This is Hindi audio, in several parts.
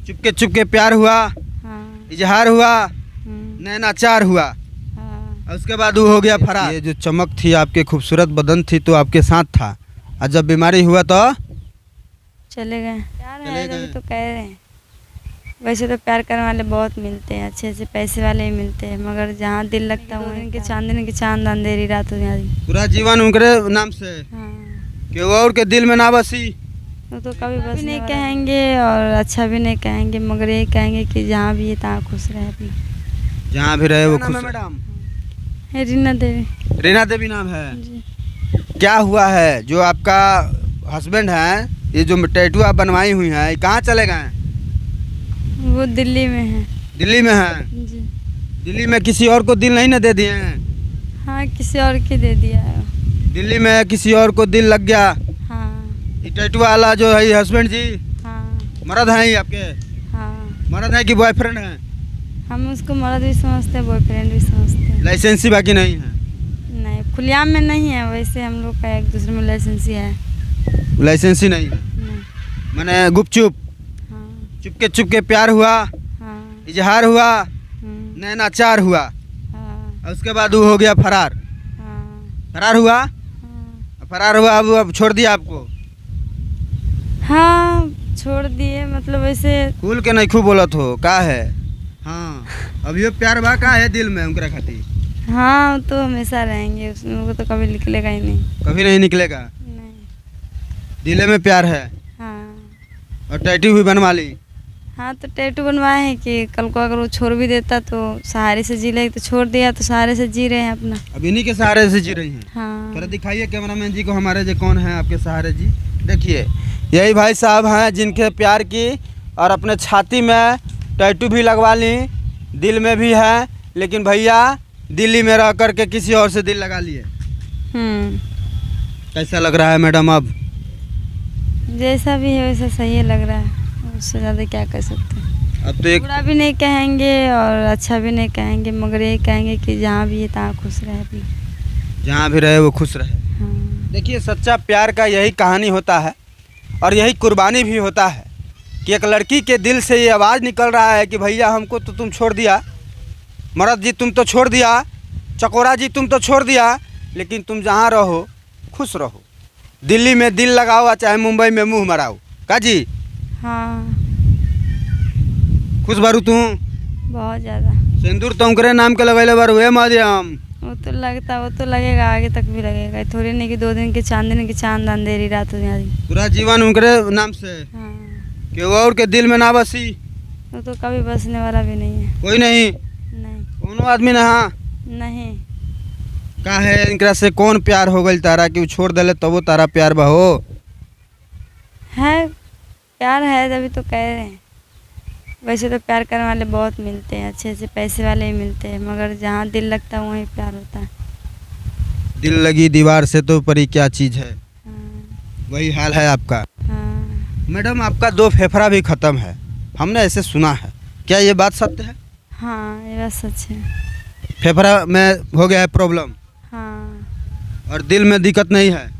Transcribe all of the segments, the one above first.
चुपके प्यार हुआ, हाँ। इजहार हुआ, हम्म। नैनाचार हुआ, हाँ। और उसके बाद वो हो गया फरार। ये जो चमक थी, आपके खूबसूरत बदन थी तो आपके साथ था, और जब बीमारी हुआ तो चले गए। प्यार चले है गए। तभी तो कह रहे हैं। वैसे तो प्यार करने वाले बहुत मिलते हैं, अच्छे अच्छे पैसे वाले ही मिलते हैं, मगर जहाँ दिल लगता है वहीं के चांदनी की चांद अंधेरी रात हो जाती। पूरा जीवन उनके नाम से हाँ। कि वो और के दिल में ना बसी। वो तो कभी बस नहीं कहेंगे और अच्छा भी नहीं कहेंगे, मगर ये कहेंगे कि जहाँ भी है तहाँ खुश रहे अपनी। जहाँ भी रहे वो खुश। मैडम है रीना देवी। रीना देवी नाम है। जी। क्या हुआ है जो आपका हस्बैंड है, ये जो टैटू आप बनवाई हुई हैं, ये कहाँ चले गए? वो दिल्ली में है। दिल्ली में हैं। जी। दिल्ली में किसी और को दिल नहीं न दे दिए हैं? हाँ, किसी और की दे दिया है। दिल्ली में किसी और को दिल लग गया। हाँ। ये टैटू वाला जो है हस्बैंड जी, हाँ। मर्द हैं ये आपके? हाँ। मर्द हैं कि बॉयफ्रेंड हैं? हम उसको मर्द भी समझते हैं, बॉयफ्रेंड भी समझते हैं। लाइसेंसी बाकी नहीं है? नहीं, खुलेआम में नहीं है, वैसे हम लोग का एक दूसरे में लाइसेंसी है। लाइसेंसी नहीं है, नहीं। मैंने गुपचुप हाँ। चुपके प्यार हुआ, हाँ। इजहार हुआ, हम्म। नैनाचार हुआ, हाँ। और उसके बाद वो हो गया फरार। हाँ। फरार हुआ, हाँ। फरार हुआ, अब छोड़ दिया आपको? हाँ, छोड़ दिए, मतलब वैसे खुल के नहीं खूब बोलत हो का है? हाँ, अब ये प्यार बा का है दिल में उनकरा खातिर? हाँ, तो हमेशा रहेंगे उसमें, वो तो कभी निकलेगा ही नहीं। कभी नहीं निकलेगा। नहीं। दिल में प्यार है। हाँ। और टैटू भी बनवा ली? हाँ, तो टैटू बनवाए हैं कि कल को अगर वो छोड़ भी देता तो सहारे से जी ले, तो छोड़ दिया तो सहारे से जी रहे हैं अपना। अब इन्हीं के सहारे से जी रही हैं? हाँ। थोड़ा दिखाइए कैमरामैन जी को हमारे जो कौन है आपके सहारे जी। देखिए, यही भाई साहब हैं जिनके प्यार की और अपने छाती में टैटू भी लगवा ली, दिल में भी है, लेकिन भैया दिल्ली में रह करके किसी और से दिल लगा लिए। कैसा लग रहा है मैडम अब? जैसा भी है वैसा सही लग रहा है, उससे ज़्यादा क्या कर सकते हैं। अब तो एक बुरा भी नहीं कहेंगे और अच्छा भी नहीं कहेंगे, मगर ये कहेंगे कि जहाँ भी है तहाँ खुश रहे अपनी। जहाँ भी रहे वो खुश रहे। हाँ। देखिए, सच्चा प्यार का यही कहानी होता है और यही कुर्बानी भी होता है कि एक लड़की के दिल से ये आवाज़ निकल रहा है कि भैया हमको तो तुम छोड़ दिया, मर्द जी तुम तो छोड़ दिया, चकोरा जी तुम तो छोड़ दिया, लेकिन तुम जहाँ रहो खुश रहो। दिल्ली में दिल लगाओ चाहे मुंबई में मुंह मराओ। का जी? हाँ, खुश बारू तू? बहुत ज़्यादा। सिंदूर तो उनकरे नाम के लगैले बारू हे मरियम? वो तो लगता, वो तो लगेगा, आगे तक भी लगेगा। ये थोड़ी नहीं कि 2 दिन की चांदनी की चांद अंधेरी रात हो जाती। पूरा जीवन उनकरे नाम से हाँ। कि वो और के दिल में ना बसी। वो तो कभी बसने वाला भी नहीं है। कोई नहीं? नहीं। कोनो आदमी ना? नहीं। का है इनकरा से कौन प्यार हो गई तारा कि वो छोड़ देले तब वो तारा प्यार बहो? है, प्यार है तभी तो कह रहे हैं। वैसे तो प्यार करने वाले बहुत मिलते हैं, अच्छे अच्छे पैसे वाले ही मिलते हैं, मगर जहाँ दिल लगता है वहीं प्यार होता है। दिल लगी दीवार से तो परी क्या चीज़ है, हाँ। वही हाल है आपका। हाँ। मैडम, आपका 2 फेफड़ा भी ख़त्म है, हमने ऐसे सुना है, क्या ये बात सत्य है? हाँ, ये बात सच है। फेफड़ा में हो गया है प्रॉब्लम? हाँ। और दिल में दिक्कत नहीं है?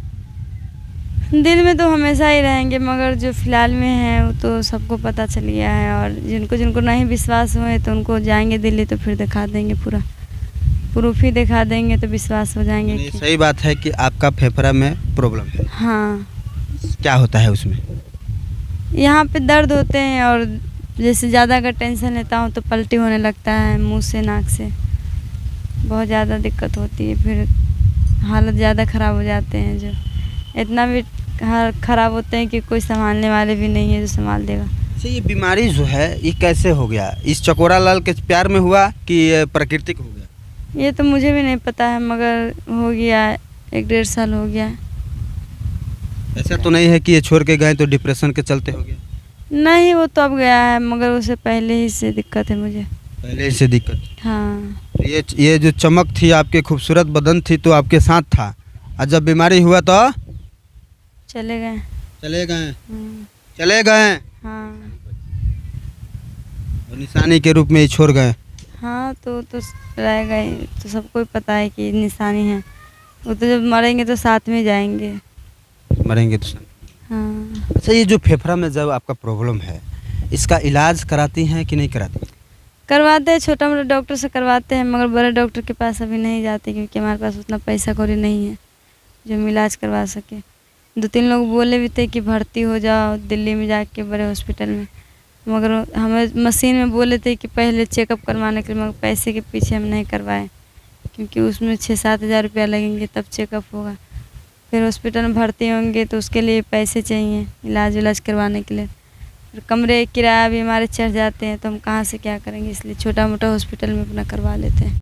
दिल में तो हमेशा ही रहेंगे, मगर जो फिलहाल में है वो तो सबको पता चल गया है, और जिनको जिनको नहीं विश्वास हुए तो उनको जाएंगे दिल्ली तो फिर दिखा देंगे, पूरा प्रूफ ही दिखा देंगे तो विश्वास हो जाएंगे नहीं, कि सही बात है कि आपका फेफड़ा में प्रॉब्लम है। हाँ। क्या होता है उसमें? यहाँ पे दर्द होते हैं, और जैसे ज़्यादा अगर टेंशन लेता हूँ तो पलटी होने लगता है, मुंह से नाक से बहुत ज़्यादा दिक्कत होती है, फिर हालत ज़्यादा ख़राब हो जाते हैं, जो इतना भी ख़राब होते हैं कि कोई संभालने वाले भी नहीं है जो संभाल देगा। अच्छा, ये बीमारी जो है ये कैसे हो गया? इस चकोरा लाल के प्यार में हुआ कि ये प्राकृतिक हो गया? ये तो मुझे भी नहीं पता है, मगर हो गया 1-1.5 साल हो गया। ऐसा तो नहीं है कि ये छोड़ के गए तो डिप्रेशन के चलते हो गया? नहीं, वो तो अब गया है, मगर उससे पहले ही से दिक्कत है मुझे। पहले से दिक्कत? हाँ। तो ये जो चमक थी, आपके खूबसूरत बदन थी तो आपके साथ था, और जब बीमारी हुआ तो चले गए। चले गए? चले गए? हाँ। और निशानी के रूप में ही छोड़ गए? हाँ, तो रह गए, तो सबको ही पता है कि निशानी है। वो तो जब मरेंगे तो साथ में जाएंगे। मरेंगे तो साथ। हाँ। अच्छा, ये जो फेफड़ा में जब आपका प्रॉब्लम है, इसका इलाज कराती हैं कि नहीं कराती? करवाते हैं, छोटा मोटा डॉक्टर से करवाते हैं, मगर बड़े डॉक्टर के पास अभी नहीं जाते क्योंकि हमारे पास उतना पैसा कौड़ी नहीं है जो हम इलाज करवा सके। 2-3 लोग बोले भी थे कि भर्ती हो जाओ दिल्ली में जाके बड़े हॉस्पिटल में, मगर हमें मशीन में बोले थे कि पहले चेकअप करवाने के लिए, मगर पैसे के पीछे हम नहीं करवाए क्योंकि उसमें 6-7 हज़ार रुपया लगेंगे तब चेकअप होगा। फिर हॉस्पिटल में भर्ती होंगे तो उसके लिए पैसे चाहिए इलाज करवाने के लिए, फिर कमरे किराया भी हमारे चढ़ जाते हैं तो हम कहाँ से क्या करेंगे, इसलिए छोटा मोटा हॉस्पिटल में अपना करवा लेते हैं।